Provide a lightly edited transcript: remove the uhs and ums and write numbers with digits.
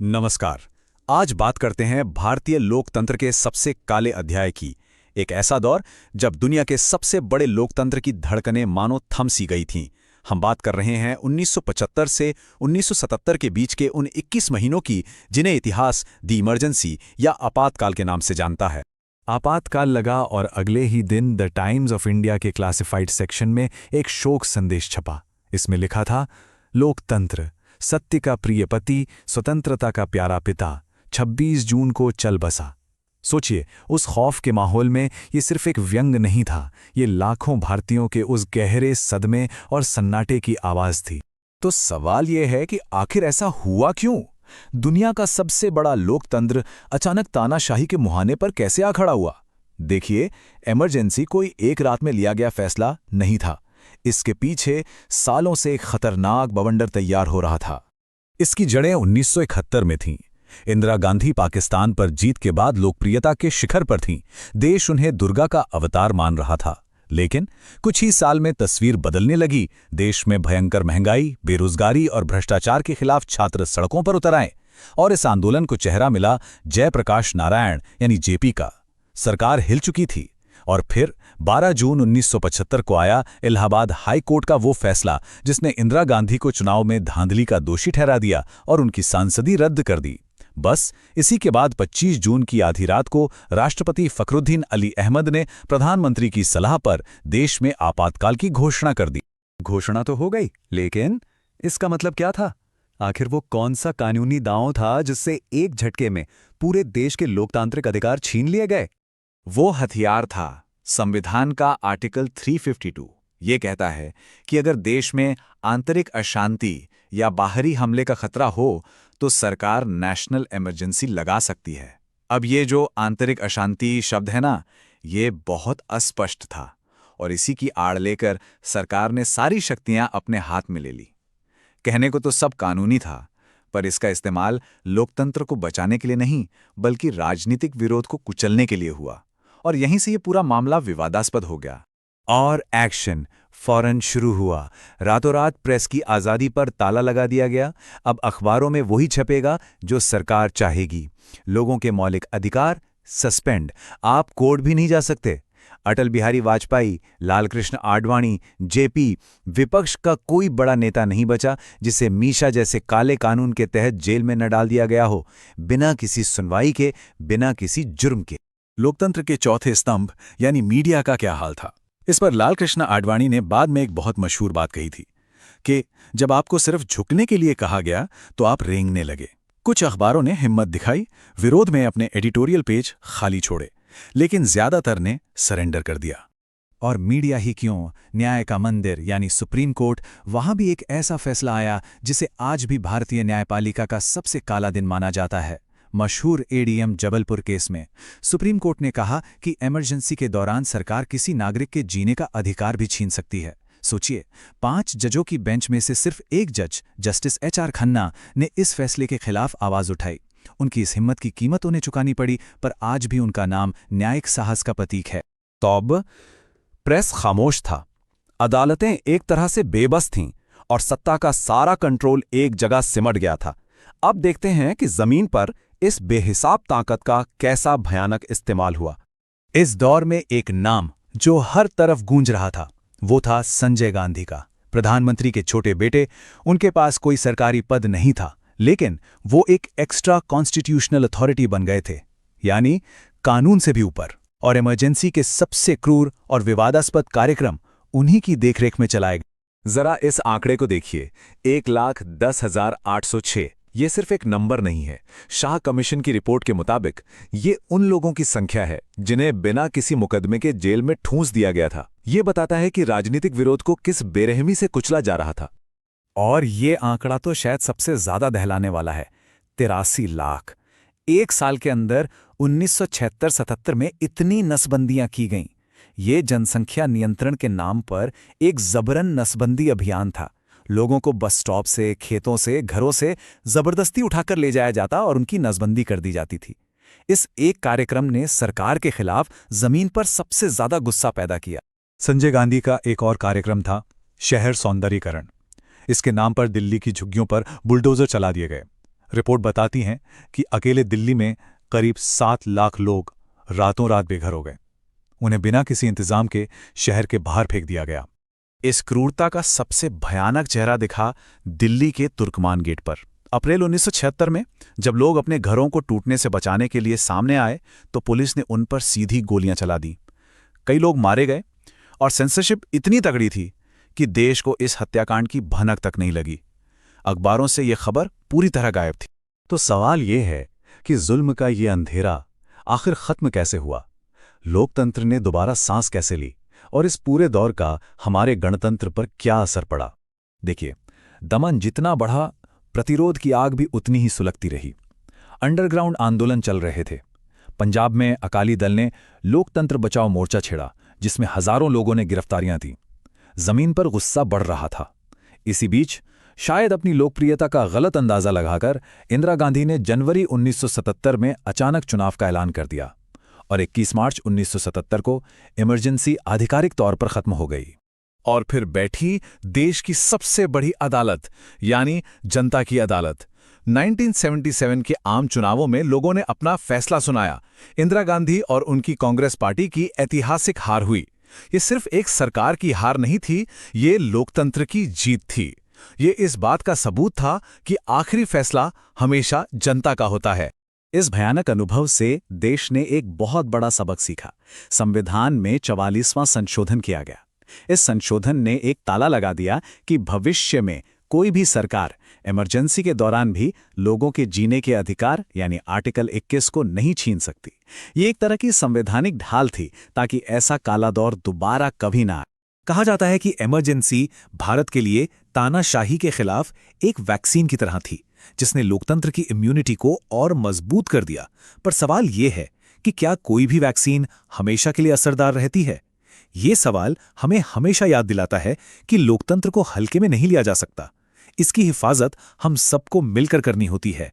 नमस्कार। आज बात करते हैं भारतीय लोकतंत्र के सबसे काले अध्याय की। एक ऐसा दौर जब दुनिया के सबसे बड़े लोकतंत्र की धड़कनें मानो थम सी गई थीं। हम बात कर रहे हैं 1975 से 1977 के बीच के उन 21 महीनों की जिन्हें इतिहास दी इमरजेंसी या आपातकाल के नाम से जानता है। आपातकाल लगा और अगले ही दिन द टाइम्स ऑफ इंडिया के क्लासिफाइड सेक्शन में एक शोक संदेश छपा। इसमें लिखा था, लोकतंत्र, सत्य का प्रिय पति, स्वतंत्रता का प्यारा पिता, 26 जून को चल बसा। सोचिए, उस खौफ के माहौल में ये सिर्फ एक व्यंग नहीं था, ये लाखों भारतीयों के उस गहरे सदमे और सन्नाटे की आवाज थी। तो सवाल ये है कि आखिर ऐसा हुआ क्यों? दुनिया का सबसे बड़ा लोकतंत्र अचानक तानाशाही के मुहाने पर कैसे आ खड़ा हुआ? देखिए, इमरजेंसी कोई एक रात में लिया गया फैसला नहीं था। इसके पीछे सालों से एक खतरनाक बवंडर तैयार हो रहा था। इसकी जड़ें 1971 में थीं। इंदिरा गांधी पाकिस्तान पर जीत के बाद लोकप्रियता के शिखर पर थीं। देश उन्हें दुर्गा का अवतार मान रहा था। लेकिन कुछ ही साल में तस्वीर बदलने लगी। देश में भयंकर महंगाई, बेरोजगारी और भ्रष्टाचार के खिलाफ छात्र सड़कों पर उतर आए और इस आंदोलन को चेहरा मिला जयप्रकाश नारायण यानी जेपी का। सरकार हिल चुकी थी और फिर 12 जून 1975 को आया इलाहाबाद हाई कोर्ट का वो फैसला जिसने इंदिरा गांधी को चुनाव में धांधली का दोषी ठहरा दिया और उनकी सांसदी रद्द कर दी। बस इसी के बाद 25 जून की आधी रात को राष्ट्रपति फखरुद्दीन अली अहमद ने प्रधानमंत्री की सलाह पर देश में आपातकाल की घोषणा कर दी। घोषणा तो हो गई, लेकिन इसका मतलब क्या था? आखिर वो कौन सा कानूनी दांव था जिससे एक झटके में पूरे देश के लोकतांत्रिक अधिकार छीन लिए गए? वो हथियार था संविधान का आर्टिकल 352। ये कहता है कि अगर देश में आंतरिक अशांति या बाहरी हमले का खतरा हो तो सरकार नेशनल इमरजेंसी लगा सकती है। अब ये जो आंतरिक अशांति शब्द है ना, ये बहुत अस्पष्ट था और इसी की आड़ लेकर सरकार ने सारी शक्तियां अपने हाथ में ले ली। कहने को तो सब कानूनी था, पर इसका इस्तेमाल लोकतंत्र को बचाने के लिए नहीं बल्कि राजनीतिक विरोध को कुचलने के लिए हुआ और यहीं से ये पूरा मामला विवादास्पद हो गया। और एक्शन फौरन शुरू हुआ। रातों रात प्रेस की आज़ादी पर ताला लगा दिया गया। अब अखबारों में वही छपेगा जो सरकार चाहेगी। लोगों के मौलिक अधिकार सस्पेंड, आप कोर्ट भी नहीं जा सकते। अटल बिहारी वाजपेयी, लालकृष्ण आडवाणी, जेपी, विपक्ष का कोई बड़ा नेता नहीं बचा जिसे मीशा जैसे काले कानून के तहत जेल में न डाल दिया गया हो, बिना किसी सुनवाई के, बिना किसी जुर्म के। लोकतंत्र के चौथे स्तंभ यानी मीडिया का क्या हाल था? इस पर लालकृष्ण आडवाणी ने बाद में एक बहुत मशहूर बात कही थी कि जब आपको सिर्फ झुकने के लिए कहा गया तो आप रेंगने लगे। कुछ अखबारों ने हिम्मत दिखाई, विरोध में अपने एडिटोरियल पेज खाली छोड़े, लेकिन ज्यादातर ने सरेंडर कर दिया। और मीडिया ही क्यों, न्याय का मंदिर यानी सुप्रीम कोर्ट, वहां भी एक ऐसा फैसला आया जिसे आज भी भारतीय न्यायपालिका का सबसे काला दिन माना जाता है। मशहूर एडीएम जबलपुर केस में सुप्रीम कोर्ट ने कहा कि इमरजेंसी के दौरान सरकार किसी नागरिक के जीने का अधिकार भी छीन सकती है। सोचिए, 5 जजों की बेंच में से सिर्फ एक जज, जस्टिस HR खन्ना, ने इस फैसले के खिलाफ आवाज उठाई। उनकी इस हिम्मत की कीमत उन्हें चुकानी पड़ी, पर आज भी उनका नाम न्यायिक साहस का प्रतीक है। तौब, प्रेस खामोश था, अदालतें एक तरह से बेबस थीं और सत्ता का सारा कंट्रोल एक जगह सिमट गया था। अब देखते हैं कि जमीन पर इस बेहिसाब ताकत का कैसा भयानक इस्तेमाल हुआ। इस दौर में एक नाम जो हर तरफ गूंज रहा था, वो था संजय गांधी का। प्रधानमंत्री के छोटे बेटे, उनके पास कोई सरकारी पद नहीं था, लेकिन वो एक एक्स्ट्रा कॉन्स्टिट्यूशनल अथॉरिटी बन गए थे, यानी कानून से भी ऊपर। और इमरजेंसी के सबसे क्रूर और विवादास्पद कार्यक्रम उन्हीं की देखरेख में चलाए गए। जरा इस आंकड़े को देखिए, 1,10,806। ये सिर्फ एक नंबर नहीं है। शाह कमीशन की रिपोर्ट के मुताबिक ये उन लोगों की संख्या है जिन्हें बिना किसी मुकदमे के जेल में ठूंस दिया गया था। ये बताता है कि राजनीतिक विरोध को किस बेरहमी से कुचला जा रहा था। और ये आंकड़ा तो शायद सबसे ज्यादा दहलाने वाला है, 83 लाख। एक साल के अंदर 1976-77 में इतनी नसबंदियां की गईं। ये जनसंख्या नियंत्रण के नाम पर एक जबरन नसबंदी अभियान था। लोगों को बस स्टॉप से, खेतों से, घरों से जबरदस्ती उठाकर ले जाया जाता और उनकी नसबंदी कर दी जाती थी। इस एक कार्यक्रम ने सरकार के खिलाफ जमीन पर सबसे ज्यादा गुस्सा पैदा किया। संजय गांधी का एक और कार्यक्रम था शहर सौंदर्यीकरण। इसके नाम पर दिल्ली की झुग्गियों पर बुलडोजर चला दिए गए। रिपोर्ट बताती हैं कि अकेले दिल्ली में करीब 7 लाख लोग रातों रात बेघर हो गए। उन्हें बिना किसी इंतजाम के शहर के बाहर फेंक दिया गया। इस क्रूरता का सबसे भयानक चेहरा दिखा दिल्ली के तुर्कमान गेट पर। अप्रैल 1976 में जब लोग अपने घरों को टूटने से बचाने के लिए सामने आए तो पुलिस ने उन पर सीधी गोलियां चला दी। कई लोग मारे गए और सेंसरशिप इतनी तगड़ी थी कि देश को इस हत्याकांड की भनक तक नहीं लगी। अखबारों से यह खबर पूरी तरह गायब थी। तो सवाल ये है कि जुल्म का ये अंधेरा आखिर खत्म कैसे हुआ? लोकतंत्र ने दोबारा सांस कैसे ली? और इस पूरे दौर का हमारे गणतंत्र पर क्या असर पड़ा? देखिए, दमन जितना बढ़ा, प्रतिरोध की आग भी उतनी ही सुलगती रही। अंडरग्राउंड आंदोलन चल रहे थे। पंजाब में अकाली दल ने लोकतंत्र बचाओ मोर्चा छेड़ा, जिसमें हजारों लोगों ने गिरफ्तारियां दी। जमीन पर गुस्सा बढ़ रहा था। इसी बीच शायद अपनी लोकप्रियता का गलत अंदाजा लगाकर इंदिरा गांधी ने जनवरी 1977 में अचानक चुनाव का ऐलान कर दिया और 21 मार्च 1977 को इमरजेंसी आधिकारिक तौर पर खत्म हो गई। और फिर बैठी देश की सबसे बड़ी अदालत, यानी जनता की अदालत। 1977 के आम चुनावों में लोगों ने अपना फैसला सुनाया। इंदिरा गांधी और उनकी कांग्रेस पार्टी की ऐतिहासिक हार हुई। ये सिर्फ एक सरकार की हार नहीं थी, ये लोकतंत्र की जीत थी। ये इस बात का सबूत था कि आखिरी फैसला हमेशा जनता का होता है। इस भयानक अनुभव से देश ने एक बहुत बड़ा सबक सीखा। संविधान में 44वां संशोधन किया गया। इस संशोधन ने एक ताला लगा दिया कि भविष्य में कोई भी सरकार इमरजेंसी के दौरान भी लोगों के जीने के अधिकार यानी आर्टिकल 21 को नहीं छीन सकती। ये एक तरह की संवैधानिक ढाल थी ताकि ऐसा काला दौर दोबारा कभी ना आए। कहा जाता है कि इमरजेंसी भारत के लिए तानाशाही के खिलाफ एक वैक्सीन की तरह थी, जिसने लोकतंत्र की इम्यूनिटी को और मजबूत कर दिया। पर सवाल यह है कि क्या कोई भी वैक्सीन हमेशा के लिए असरदार रहती है? ये सवाल हमें हमेशा याद दिलाता है कि लोकतंत्र को हल्के में नहीं लिया जा सकता। इसकी हिफाजत हम सबको मिलकर करनी होती है।